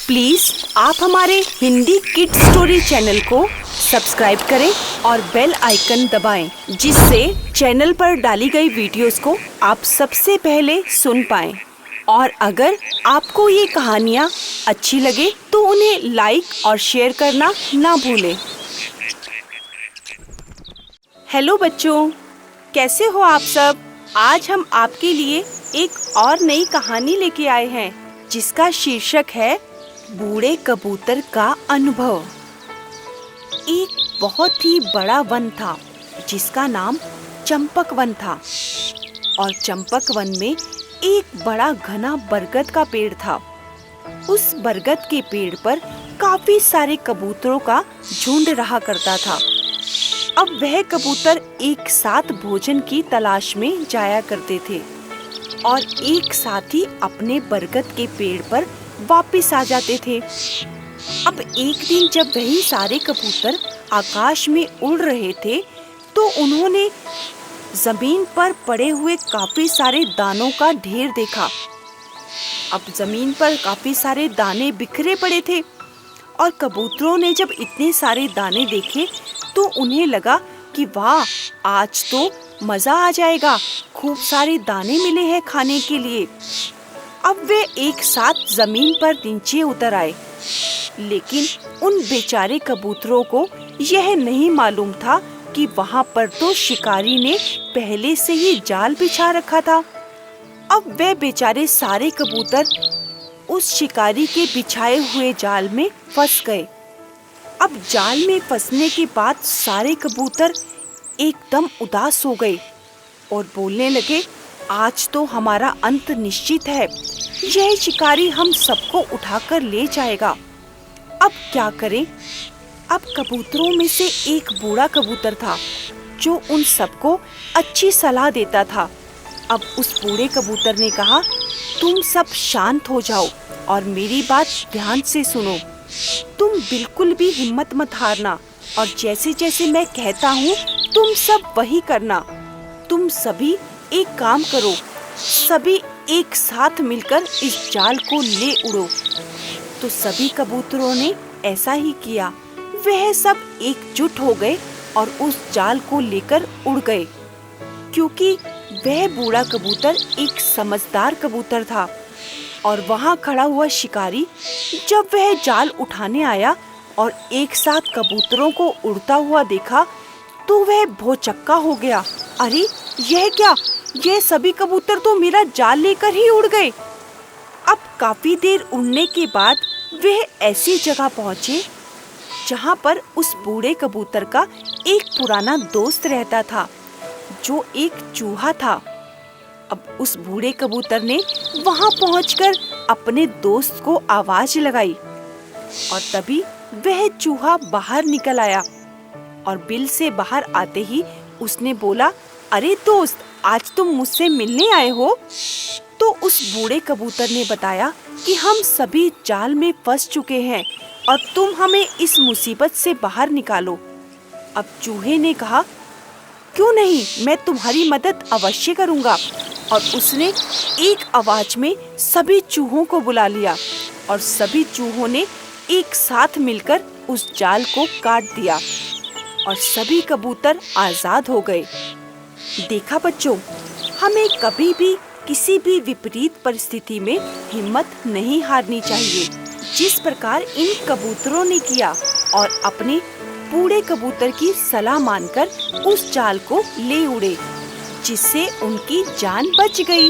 Please आप हमारे Hindi kid story channel को सब्सक्राइब करें और बेल आइकन दबाएं, जिससे चैनल पर डाली गई वीडियोस को आप सबसे पहले सुन पाएं। और अगर आपको ये कहानियाँ अच्छी लगे तो उन्हें लाइक और शेयर करना ना भूलें। हेलो बच्चों, कैसे हो आप सब? आज हम आपके लिए एक और नई कहानी लेके आए हैं, जिसका शीर्षक है बूढ़े कबूतर का अनुभव। एक बहुत ही बड़ा वन था जिसका नाम चंपक वन था, और चंपक वन में एक बड़ा घना बरगद का पेड़ था। उस बरगद के पेड़ पर काफी सारे कबूतरों का झुंड रहा करता था। अब वह कबूतर एक साथ भोजन की तलाश में जाया करते थे और एक साथ ही अपने बरगद के पेड़ पर वापस आ जाते थे। अब एक दिन जब वही सारे कबूतर आकाश में उड़ रहे थे तो उन्होंने जमीन पर पड़े हुए काफी सारे दानों का ढेर देखा। अब जमीन पर काफी सारे दाने बिखरे पड़े थे और कबूतरों ने जब इतने सारे दाने देखे तो उन्हें लगा कि वाह, आज तो मजा आ जाएगा, खूब सारे दाने मिले हैं खाने के लिए। अब वे एक साथ जमीन पर नीचे उतर आए, लेकिन उन बेचारे कबूतरों को यह नहीं मालूम था कि वहाँ पर तो शिकारी ने पहले से ही जाल बिछा रखा था। अब वे बेचारे सारे कबूतर उस शिकारी के बिछाए हुए जाल में फंस गए। अब जाल में फंसने के बाद सारे कबूतर एकदम उदास हो गए और बोलने लगे, आज तो हमारा अंत निश्चित है। यह शिकारी हम सबको उठाकर ले जाएगा। अब क्या करें? अब कबूतरों में से एक बूढ़ा कबूतर था जो उन सबको अच्छी सलाह देता था। अब उस बूढ़े कबूतर ने कहा, तुम सब शांत हो जाओ और मेरी बात ध्यान से सुनो। तुम बिल्कुल भी हिम्मत मत हारना और जैसे जैसे मैं कहता हूँ तुम सब वही करना। तुम सभी एक काम करो, सभी एक साथ मिलकर इस जाल को ले उड़ो। तो सभी कबूतरों ने ऐसा ही किया। वह सब एकजुट हो गए और उस जाल को लेकर उड़ गए, क्योंकि वह बूढ़ा कबूतर एक समझदार कबूतर था। और वहाँ खड़ा हुआ शिकारी जब वह जाल उठाने आया और एक साथ कबूतरों को उड़ता हुआ देखा तो वह भौचक्का हो गया। अरे यह क्या? यह सभी कबूतर तो मेरा जाल लेकर ही उड़ गए। अब काफी देर उड़ने के बाद वह ऐसी जगह पहुँचे जहाँ पर उस बूढ़े कबूतर का एक पुराना दोस्त रहता था, जो एक चूहा था। अब उस बूढ़े कबूतर ने वहाँ पहुंचकर अपने दोस्त को आवाज लगाई और तभी वह चूहा बाहर निकल आया और बिल से बाहर आते ही उसने बोला, अरे दोस्त, आज तुम मुझसे मिलने आए हो? तो उस बूढ़े कबूतर ने बताया कि हम सभी जाल में फंस चुके हैं और तुम हमें इस मुसीबत से बाहर निकालो। अब चूहे ने कहा, क्यों नहीं, मैं तुम्हारी मदद अवश्य करूंगा। और उसने एक आवाज में सभी चूहों को बुला लिया और सभी चूहों ने एक साथ मिलकर उस जाल को काट दिया और सभी कबूतर आजाद हो गए। देखा बच्चों, हमें कभी भी किसी भी विपरीत परिस्थिति में हिम्मत नहीं हारनी चाहिए, जिस प्रकार इन कबूतरों ने किया और अपने बूढ़े कबूतर की सलाह मानकर उस जाल को ले उड़े, जिससे उनकी जान बच गई।